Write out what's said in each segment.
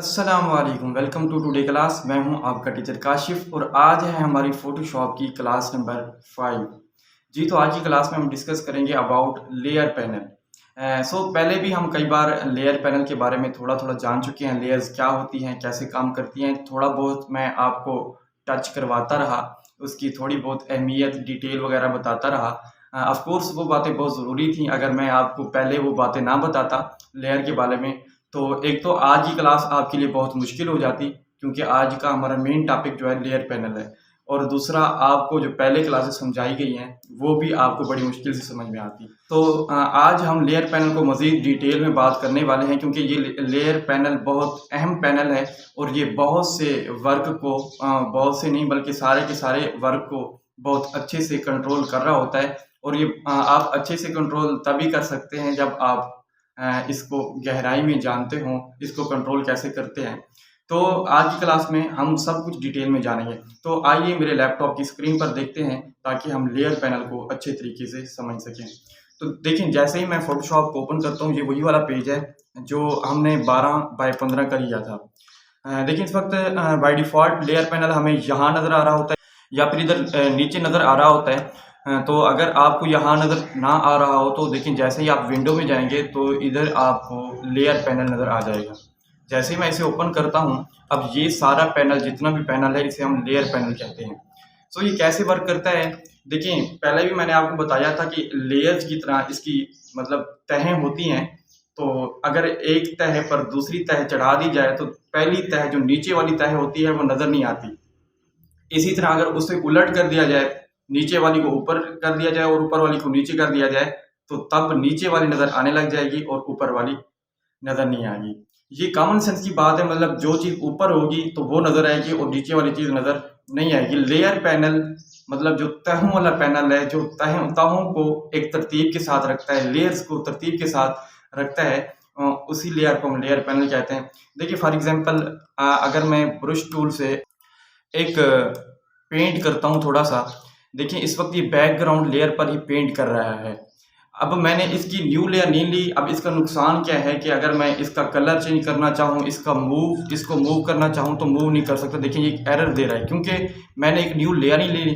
अस्सलाम वालेकुम, welcome to today class. मैं हूं आपका टीचर काशिफ और आज है हमारी फ़ोटोशॉप की क्लास नंबर 5। जी, तो आज की क्लास में हम डिस्कस करेंगे अबाउट लेयर पैनल। पहले भी हम कई बार लेयर पैनल के बारे में थोड़ा-थोड़ा जान चुके हैं, लेयर्स क्या होती हैं, कैसे काम करती हैं। थोड़ा बहुत मैं आपको टच करवाता रहा, उसकी थोड़ी बहुत अहमियत, डिटेल वगैरह बताता रहा। ऑफ़ कोर्स वो बातें बहुत ज़रूरी थी, अगर मैं आपको पहले वो बातें ना बताता लेयर के बारे में तो एक तो आज की क्लास आपके लिए बहुत मुश्किल हो जाती क्योंकि आज का हमारा मेन टॉपिक जो है लेयर पैनल है और दूसरा आपको जो पहले क्लासेस समझाई गई हैं वो भी आपको बड़ी मुश्किल से समझ में आती। तो आज हम लेयर पैनल को मज़ीद डिटेल में बात करने वाले हैं क्योंकि ये लेयर पैनल बहुत अहम पैनल है और ये बहुत से वर्क को बहुत से नहीं बल्कि सारे के सारे वर्क को बहुत अच्छे से कंट्रोल कर रहा होता है और ये आप अच्छे से कंट्रोल तभी कर सकते हैं जब आप इसको गहराई में जानते हों, इसको कंट्रोल कैसे करते हैं। तो आज की क्लास में हम सब कुछ डिटेल में जानेंगे। तो आइए मेरे लैपटॉप की स्क्रीन पर देखते हैं ताकि हम लेयर पैनल को अच्छे तरीके से समझ सकें। तो देखिए जैसे ही मैं फ़ोटोशॉप को ओपन करता हूँ, ये वही वाला पेज है जो हमने 12 बाय 15 का लिया था। देखिए इस वक़्त बाय डिफ़ॉल्ट लेयर पैनल हमें यहाँ नज़र आ रहा होता है या फिर इधर नीचे नज़र आ रहा होता है। तो अगर आपको यहाँ नज़र ना आ रहा हो तो देखिए जैसे ही आप विंडो में जाएँगे तो इधर आपको लेयर पैनल नज़र आ जाएगा। जैसे ही मैं इसे ओपन करता हूँ, अब ये सारा पैनल जितना भी पैनल है इसे हम लेयर पैनल कहते हैं। ये कैसे वर्क करता है? देखिए पहले भी मैंने आपको बताया था कि लेयर्स की तरह इसकी मतलब तहें होती हैं। तो अगर एक तह पर दूसरी तह चढ़ा दी जाए तो पहली तह जो नीचे वाली तह होती है वो नज़र नहीं आती। इसी तरह अगर उसे उलट कर दिया जाए, नीचे वाली को ऊपर कर दिया जाए और ऊपर वाली को नीचे कर दिया जाए, तो तब नीचे वाली नज़र आने लग जाएगी और ऊपर वाली नज़र नहीं आएगी। ये कॉमन सेंस की बात है, मतलब जो चीज़ ऊपर होगी तो वो नज़र आएगी और नीचे वाली चीज़ नज़र नहीं आएगी। लेयर पैनल मतलब जो तहों वाला पैनल है, जो तहों को एक तरतीब के साथ रखता है, लेयर्स को तरतीब के साथ रखता है, उसी लेयर को हम लेयर पैनल कहते हैं। देखिए फॉर एग्ज़ाम्पल अगर मैं ब्रश टूल से एक पेंट करता हूँ थोड़ा-सा, देखिए इस वक़्त ये बैकग्राउंड लेयर पर ही पेंट कर रहा है। अब मैंने इसकी न्यू लेयर नहीं ली, अब इसका नुकसान क्या है कि अगर मैं इसका कलर चेंज करना चाहूँ, इसको मूव करना चाहूँ तो मूव नहीं कर सकता। देखिए ये एरर दे रहा है क्योंकि मैंने एक न्यू लेयर ही ले ली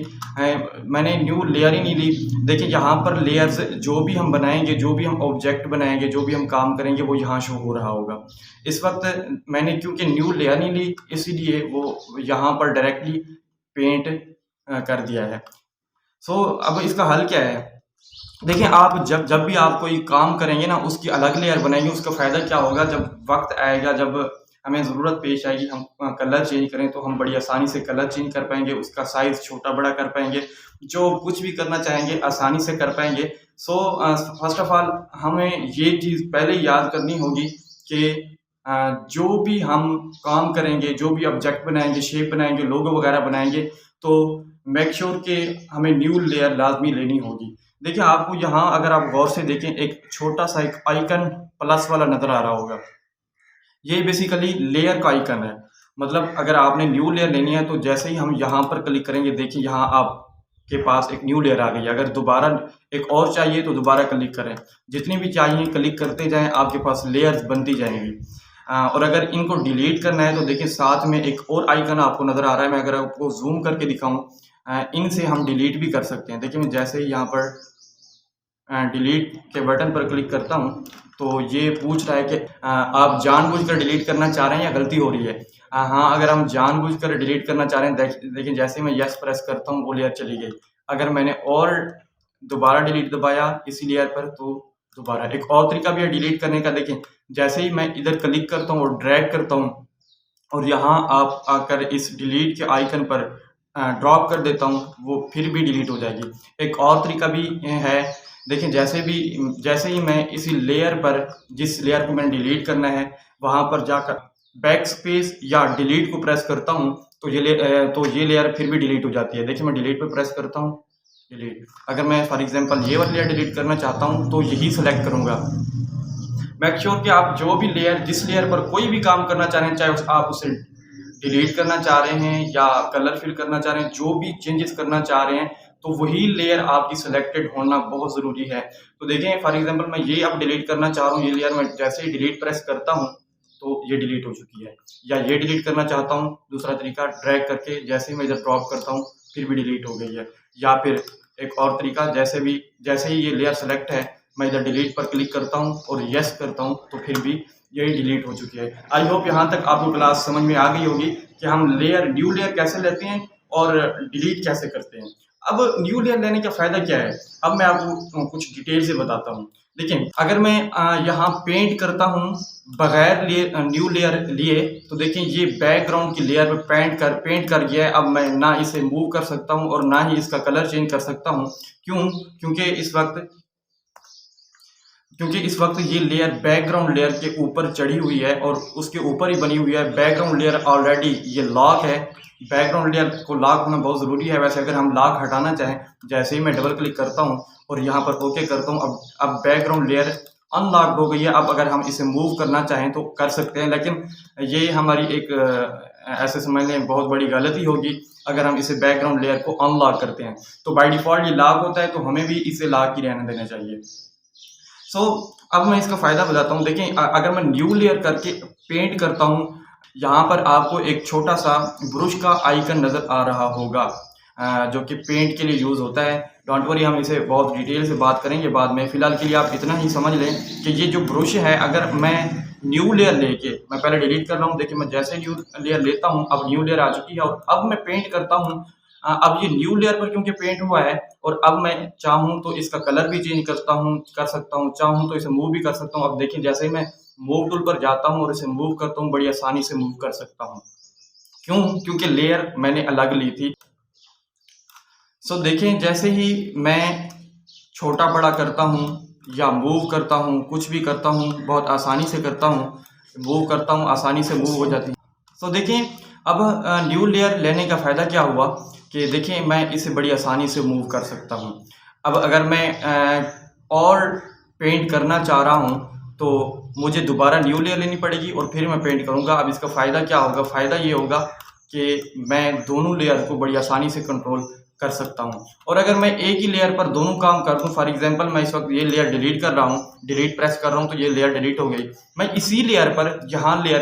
मैंने न्यू लेयर ही नहीं ली। देखिए यहाँ पर लेयर्स जो भी हम बनाएँगे, जो भी हम ऑब्जेक्ट बनाएँगे, जो भी हम काम करेंगे वो यहाँ शो हो रहा होगा। इस वक़्त मैंने क्योंकि न्यू लेयर नहीं ली इसीलिए वो यहाँ पर डायरेक्टली पेंट कर दिया है। अब इसका हल क्या है? देखिए आप जब जब भी आप कोई काम करेंगे ना उसकी अलग लेयर बनाएँगे, उसका फ़ायदा क्या होगा जब वक़्त आएगा, जब हमें ज़रूरत पेश आएगी हम कलर चेंज करें तो हम बड़ी आसानी से कलर चेंज कर पाएँगे, उसका साइज़ छोटा-बड़ा कर पाएँगे, जो कुछ भी करना चाहेंगे आसानी से कर पाएँगे। फ़र्स्ट ऑफ़ ऑल हमें ये चीज़ पहले याद करनी होगी कि जो भी हम काम करेंगे, जो भी ऑब्जेक्ट बनाएँगे, शेप बनाएँगे, लोगो वग़ैरह बनाएँगे, तो मेक श्योर कि हमें न्यू लेयर लाज़मी लेनी होगी। देखिए आपको यहाँ अगर आप गौर से देखें एक छोटा-सा एक आइकन प्लस वाला नज़र आ रहा होगा। ये बेसिकली लेयर का आइकन है। मतलब अगर आपने न्यू लेयर लेनी है तो जैसे ही हम यहाँ पर क्लिक करेंगे, देखिए यहाँ आपके पास एक न्यू लेयर आ गई है। अगर दोबारा एक और चाहिए तो दोबारा क्लिक करें। जितनी भी चाहिए क्लिक करते जाएँ, आपके पास लेयर्स बनती जाएँगी। और अगर इनको डिलीट करना है तो देखिए साथ में एक और आइकन आपको नज़र आ रहा है। मैं अगर आपको ज़ूम करके दिखाऊँ, इनसे हम डिलीट भी कर सकते हैं। देखिए मैं जैसे ही यहाँ पर डिलीट के बटन पर क्लिक करता हूँ तो ये पूछ रहा है कि आप जानबूझकर डिलीट करना चाह रहे हैं या गलती हो रही है। हाँ, अगर हम जानबूझकर डिलीट करना चाह रहे हैं, देखिए जैसे मैं यस प्रेस करता हूँ वो लेयर चली गई। अगर मैंने और दोबारा डिलीट दबाया इसी लेयर पर तो दोबारा एक और तरीका भी है डिलीट करने का। देखिए जैसे ही मैं इधर क्लिक करता हूँ और ड्रैग करता हूँ और यहाँ आप आकर इस डिलीट के आइकन पर ड्रॉप कर देता हूँ, वो फिर भी डिलीट हो जाएगी। एक और तरीका भी है, देखिए जैसे ही मैं इसी लेयर पर जिस लेयर को मैंने डिलीट करना है वहाँ पर जाकर बैक स्पेस या डिलीट को प्रेस करता हूँ तो ये लेयर फिर भी डिलीट हो जाती है। देखिए मैं डिलीट पे प्रेस करता हूँ, डिलीट। अगर मैं फॉर एग्जांपल ये वाली लेयर डिलीट करना चाहता हूँ तो यही सेलेक्ट करूँगा। मेक श्योर कि आप जो भी लेयर जिस लेयर पर कोई भी काम करना चाह रहे हैं, चाहे आप उसे डिलीट करना चाह रहे हैं या कलर फिल करना चाह रहे हैं, जो भी चेंजेस करना चाह रहे हैं तो वही लेयर आपकी सिलेक्टेड होना बहुत ज़रूरी है। तो देखें फॉर एग्जांपल मैं ये अब डिलीट करना चाह रहा हूँ, ये लेयर मैं जैसे ही डिलीट प्रेस करता हूँ तो ये डिलीट हो चुकी है। या ये डिलीट करना चाहता हूँ, दूसरा तरीका ड्रैग करके जैसे ही मैं इधर ड्रॉप करता हूँ फिर भी डिलीट हो गई है। या फिर एक और तरीका, जैसे ही ये लेयर सेलेक्ट है मैं इधर डिलीट पर क्लिक करता हूँ और यस करता हूँ तो फिर भी यही डिलीट हो चुकी है। आई होप यहाँ तक आपको क्लास समझ में आ गई होगी कि हम न्यू लेयर कैसे लेते हैं और डिलीट कैसे करते हैं। अब न्यू लेयर लेने का फ़ायदा क्या है, अब मैं आपको कुछ डिटेल से बताता हूँ। देखिए, अगर मैं यहाँ पेंट करता हूँ बगैर न्यू लेयर लिए, तो देखिए ये बैकग्राउंड की लेयर पे पेंट कर गया है। अब मैं ना इसे मूव कर सकता हूँ और ना ही इसका कलर चेंज कर सकता हूँ। क्यों? क्योंकि इस वक्त ये लेयर बैकग्राउंड लेयर के ऊपर चढ़ी हुई है और उसके ऊपर ही बनी हुई है। बैकग्राउंड लेयर ऑलरेडी ये लॉक है। बैकग्राउंड लेयर को लॉक होना बहुत ज़रूरी है। वैसे अगर हम लॉक हटाना चाहें, जैसे ही मैं डबल क्लिक करता हूँ और यहाँ पर ओके करता हूँ, अब बैकग्राउंड लेयर अनलॉक्ड हो गई है। अब अगर हम इसे मूव करना चाहें तो कर सकते हैं, लेकिन ये हमारी एक ऐसे समझ लें बहुत बड़ी गलती होगी अगर हम इसे बैकग्राउंड लेयर को अनलॉक करते हैं। तो बाय डिफ़ॉल्ट ये लॉक होता है, तो हमें भी इसे लॉक ही रहने देना चाहिए। अब मैं इसका फ़ायदा बताता हूँ। देखिए, अगर मैं न्यू लेयर करके पेंट करता हूँ, यहाँ पर आपको एक छोटा सा ब्रश का आइकन नज़र आ रहा होगा, जो कि पेंट के लिए यूज़ होता है। डोंट वरी, हम इसे बहुत डिटेल से बात करेंगे बाद में। फ़िलहाल के लिए आप इतना ही समझ लें कि ये जो ब्रश है, अगर मैं न्यू लेयर लेके, मैं पहले डिलीट कर रहा हूँ। देखिए, मैं जैसे न्यू लेयर लेता हूँ, अब न्यू लेयर आ चुकी है और अब मैं पेंट करता हूँ। अब ये न्यू लेयर पर क्योंकि पेंट हुआ है और अब मैं चाहूँ तो इसका कलर भी चेंज कर सकता हूँ, चाहूँ तो इसे मूव भी कर सकता हूँ। अब देखिए, जैसे ही मैं मूव टूल पर जाता हूँ और इसे मूव करता हूँ, बड़ी आसानी से मूव कर सकता हूँ। क्यों? क्योंकि लेयर मैंने अलग ली थी। देखें, जैसे ही मैं छोटा बड़ा करता हूँ या मूव करता हूँ, कुछ भी करता हूँ, बहुत आसानी से करता हूँ, मूव करता हूँ, आसानी से मूव हो जाती है। देखें, अब न्यू लेयर लेने का फ़ायदा क्या हुआ कि देखिए मैं इसे बड़ी आसानी से मूव कर सकता हूँ। अब अगर मैं और पेंट करना चाह रहा हूँ तो मुझे दोबारा न्यू लेयर लेनी पड़ेगी और फिर मैं पेंट करूँगा। अब इसका फ़ायदा क्या होगा? फ़ायदा ये होगा कि मैं दोनों लेयर को बड़ी आसानी से कंट्रोल कर सकता हूँ। और अगर मैं एक ही लेयर पर दोनों काम कर दूँ, फॉर एग्जांपल मैं इस वक्त ये लेयर डिलीट कर रहा हूँ, डिलीट प्रेस कर रहा हूँ तो ये लेयर डिलीट हो गई। मैं इसी लेयर पर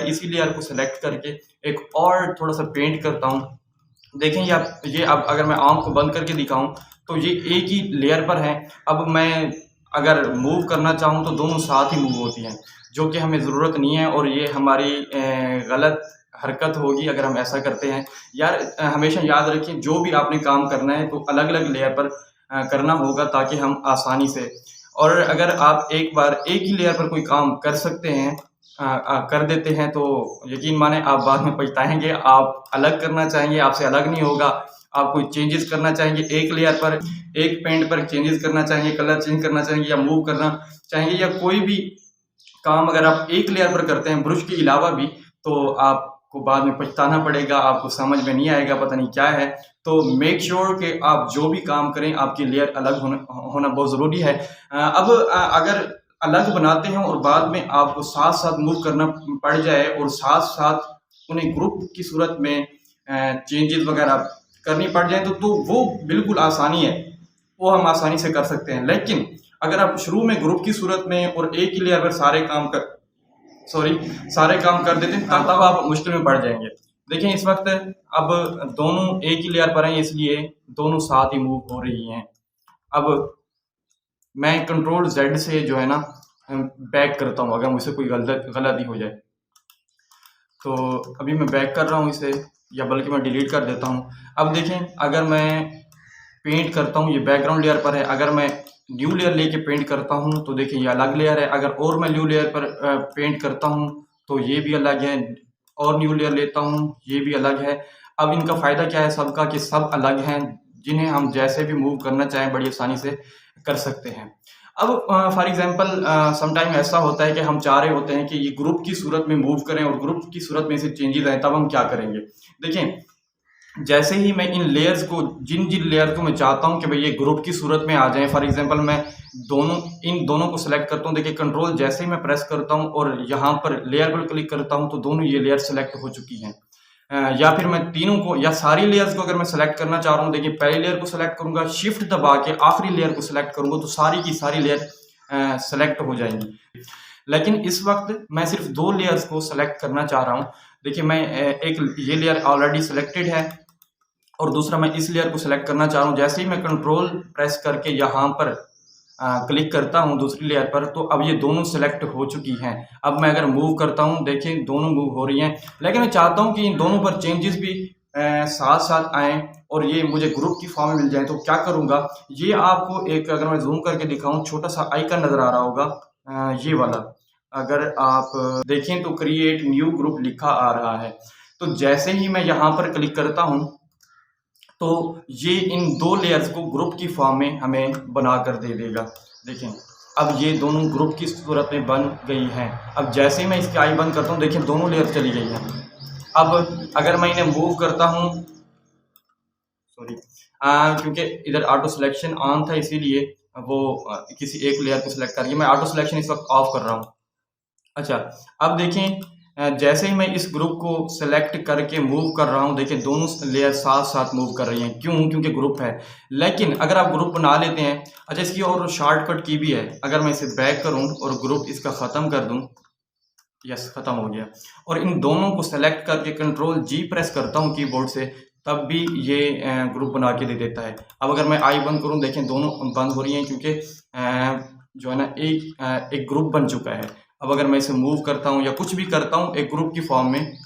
इसी लेयर को सिलेक्ट करके एक और थोड़ा सा पेंट करता हूँ। देखें, ये अब अगर मैं आँख को बंद करके दिखाऊँ तो ये एक ही लेयर पर है। अब मैं अगर मूव करना चाहूँ तो दोनों साथ ही मूव होती हैं, जो कि हमें ज़रूरत नहीं है और ये हमारी गलत हरकत होगी अगर हम ऐसा करते हैं। यार, हमेशा याद रखें, जो भी आपने काम करना है तो अलग-अलग लेयर पर करना होगा ताकि हम आसानी से, और अगर आप एक बार एक ही लेयर पर कोई काम कर सकते हैं, कर देते हैं, तो यकीन माने आप बाद में पछताएँगे। आप अलग करना चाहेंगे, आपसे अलग नहीं होगा। आप कोई चेंजेस करना चाहेंगे एक लेयर पर, एक पेंट पर चेंजेस करना चाहेंगे, कलर चेंज करना चाहेंगे या मूव करना चाहेंगे, या कोई भी काम अगर आप एक लेयर पर करते हैं ब्रश के अलावा भी, तो आपको बाद में पछताना पड़ेगा, आपको समझ में नहीं आएगा, पता नहीं क्या है। तो मेक श्योर कि आप जो भी काम करें आपकी लेयर अलग होना बहुत ज़रूरी है। अब अगर अलग बनाते हैं और बाद में आपको साथ-साथ मूव करना पड़ जाए और साथ-साथ उन्हें ग्रुप की सूरत में चेंजेस वगैरह करनी पड़ जाए, तो वो बिल्कुल आसानी है, वो हम आसानी से कर सकते हैं। लेकिन अगर आप शुरू में ग्रुप की सूरत में और एक ही लेयर पर सारे काम कर देते हैं, तब आप मुश्किल में पड़ जाएंगे। देखिए, इस वक्त अब दोनों एक ही लेयर पर हैं, इसलिए दोनों साथ ही मूव हो रही हैं। अब मैं कंट्रोल Z से जो है ना बैक करता हूँ अगर मुझसे कोई गलती हो जाए। तो अभी मैं बैक कर रहा हूँ इसे, या बल्कि मैं डिलीट कर देता हूँ। अब देखें, अगर मैं पेंट करता हूँ, ये बैकग्राउंड लेयर पर है, अगर मैं न्यू लेयर लेके पेंट करता हूँ तो देखिए ये अलग लेयर है। अगर और मैं न्यू लेयर पर पेंट करता हूँ तो ये भी अलग है, और न्यू लेयर लेता हूँ ये भी अलग है। अब इनका फ़ायदा क्या है सबका, कि सब अलग हैं, जिन्हें हम जैसे भी मूव करना चाहें बड़ी आसानी से कर सकते हैं। अब फॉर एग्जांपल समटाइम ऐसा होता है कि हम चाह रहे होते हैं कि ये ग्रुप की सूरत में मूव करें और ग्रुप की सूरत में इसे चेंजेस आए, तब हम क्या करेंगे? देखें, जैसे ही मैं इन लेयर्स को, जिन लेयर को मैं चाहता हूं कि भाई ये ग्रुप की सूरत में आ जाएं, फॉर एग्जांपल मैं इन दोनों को सिलेक्ट करता हूं। देखिए, कंट्रोल जैसे ही मैं प्रेस करता हूं और यहाँ पर लेयर पर क्लिक करता हूं तो दोनों ये लेयर सेलेक्ट हो चुकी हैं। या फिर मैं तीनों को या सारी लेयर्स को अगर मैं सेलेक्ट करना चाह रहा हूँ, देखिए पहली लेयर को सेलेक्ट करूंगा, शिफ्ट दबा के आखिरी लेयर को सिलेक्ट करूंगा तो सारी की सारी लेयर सेलेक्ट हो जाएंगी। लेकिन इस वक्त मैं सिर्फ 2 लेयर्स को सेलेक्ट करना चाह रहा हूँ। देखिए मैं एक ये लेयर ऑलरेडी सिलेक्टेड है और दूसरा मैं इस लेयर को सिलेक्ट करना चाह रहा हूँ। जैसे ही मैं कंट्रोल प्रेस करके यहाँ पर क्लिक करता हूँ दूसरी लेयर पर, तो अब ये दोनों सिलेक्ट हो चुकी हैं। अब मैं अगर मूव करता हूँ, देखिए दोनों मूव हो रही हैं, लेकिन मैं चाहता हूँ कि इन दोनों पर चेंजेस भी साथ साथ आएँ और ये मुझे ग्रुप की फॉर्म में मिल जाए। तो क्या करूँगा, ये आपको एक अगर मैं जूम करके दिखाऊँ, छोटा सा आइकन नज़र आ रहा होगा, ये वाला। अगर आप देखें तो क्रिएट न्यू ग्रुप लिखा आ रहा है। तो जैसे ही मैं यहाँ पर क्लिक करता हूँ, तो ये इन 2 लेयर्स को ग्रुप की फॉर्म में हमें बना कर दे देगा। देखें अब ये दोनों ग्रुप की सूरत में बन गई हैं। अब जैसे ही मैं इसकी आई बंद करता हूँ, देखिए दोनों लेयर चली गई हैं। अब अगर मैं इन्हें मूव करता हूँ, सॉरी, क्योंकि इधर ऑटो सिलेक्शन ऑन था इसीलिए वो किसी एक लेयर को सिलेक्ट कर रही है। मैं ऑटो सिलेक्शन इस वक्त ऑफ कर रहा हूँ। अच्छा, अब देखें जैसे ही मैं इस ग्रुप को सेलेक्ट करके मूव कर रहा हूँ, देखिए दोनों लेयर साथ साथ मूव कर रही हैं। क्यों? क्योंकि ग्रुप है। लेकिन अगर आप ग्रुप बना लेते हैं, अच्छा इसकी और शॉर्टकट की भी है। अगर मैं इसे बैक करूँ और ग्रुप इसका ख़त्म कर दूँ, यस ख़त्म हो गया, और इन दोनों को सेलेक्ट करके कंट्रोल जी प्रेस करता हूँ कीबोर्ड से, तब भी ये ग्रुप बना के दे देता है। अब अगर मैं आई बंद करूँ, देखें दोनों बंद हो रही हैं क्योंकि जो है ना एक ग्रुप बन चुका है। अब अगर मैं इसे मूव करता हूँ या कुछ भी करता हूँ, एक ग्रुप की फॉर्म में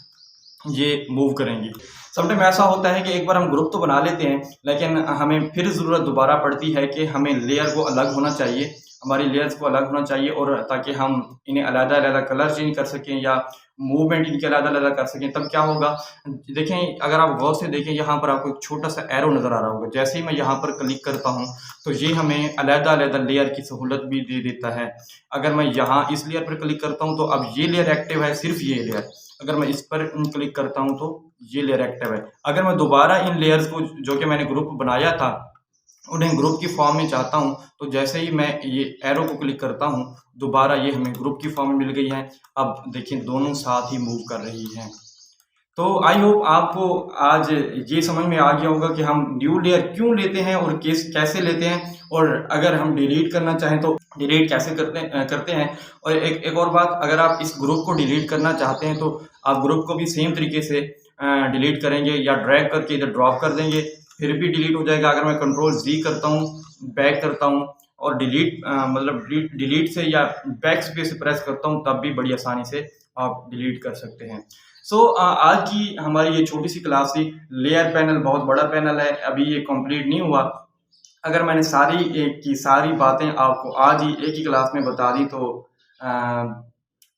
ये मूव करेंगी। समटाइम ऐसा होता है कि एक बार हम ग्रुप तो बना लेते हैं, लेकिन हमें फिर ज़रूरत दोबारा पड़ती है कि हमें लेयर को अलग होना चाहिए, हमारी लेयर्स को अलग होना चाहिए, और ताकि हम इन्हें अलग-अलग कलर चेंज कर सकें या मूवमेंट इनके अलग-अलग कर सकें। तब क्या होगा, देखें अगर आप गौर से देखें, यहाँ पर आपको एक छोटा-सा एरो नज़र आ रहा होगा। जैसे ही मैं यहाँ पर क्लिक करता हूँ, तो ये हमें अलग-अलग लेयर की सहूलत भी दे देता है। अगर मैं यहाँ इस लेयर पर क्लिक करता हूँ, तो अब ये लेयर एक्टिव है, सिर्फ ये लेयर। अगर मैं इस पर क्लिक करता हूँ, तो ये लेयर एक्टिव है। अगर मैं दोबारा इन लेयर्स को जो कि मैंने ग्रुप बनाया था, उन्हें ग्रुप की फॉर्म में चाहता हूँ, तो जैसे ही मैं ये एरो को क्लिक करता हूँ, दोबारा ये हमें ग्रुप की फॉर्म में मिल गई है। अब देखिए दोनों साथ ही मूव कर रही हैं। तो आई होप आपको आज ये समझ में आ गया होगा कि हम न्यू लेयर क्यों लेते हैं और कैसे लेते हैं, और अगर हम डिलीट करना चाहें तो डिलीट कैसे करते हैं। और एक और बात, अगर आप इस ग्रुप को डिलीट करना चाहते हैं, तो आप ग्रुप को भी सेम तरीके से डिलीट करेंगे या ड्रैग करके इधर ड्रॉप कर देंगे, फिर भी डिलीट हो जाएगा। अगर मैं कंट्रोल जी करता हूँ, बैक करता हूँ और डिलीट मतलब डिलीट से या बैक स्पेस से प्रेस करता हूँ, तब भी बड़ी आसानी से आप डिलीट कर सकते हैं। सो आज की हमारी ये छोटी सी क्लास थी। लेयर पैनल बहुत बड़ा पैनल है, अभी ये कंप्लीट नहीं हुआ। अगर मैंने सारी एक की सारी बातें आपको आज ही एक ही क्लास में बता दी, तो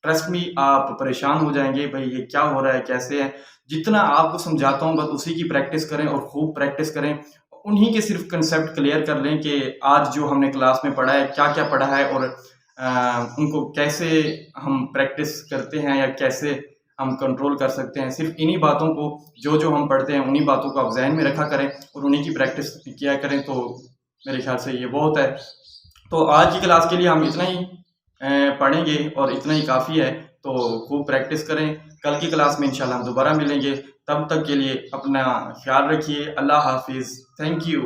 ट्रस्ट मी आप परेशान हो जाएंगे, भाई ये क्या हो रहा है, कैसे है। जितना आपको समझाता हूँ बस उसी की प्रैक्टिस करें और खूब प्रैक्टिस करें। उन्हीं के सिर्फ कंसेप्ट क्लियर कर लें कि आज जो हमने क्लास में पढ़ा है क्या क्या पढ़ा है, और उनको कैसे हम प्रैक्टिस करते हैं या कैसे हम कंट्रोल कर सकते हैं। सिर्फ इन्हीं बातों को जो हम पढ़ते हैं उन्हीं बातों को आप जहन में रखा करें और उन्हीं की प्रैक्टिस किया करें, तो मेरे ख्याल से ये बहुत है। तो आज की क्लास के लिए हम इतना ही पढ़ेंगे और इतना ही काफ़ी है। तो खूब प्रैक्टिस करें। कल की क्लास में इंशाल्लाह हम दोबारा मिलेंगे। तब तक के लिए अपना ख्याल रखिए। अल्लाह हाफिज़। Thank you.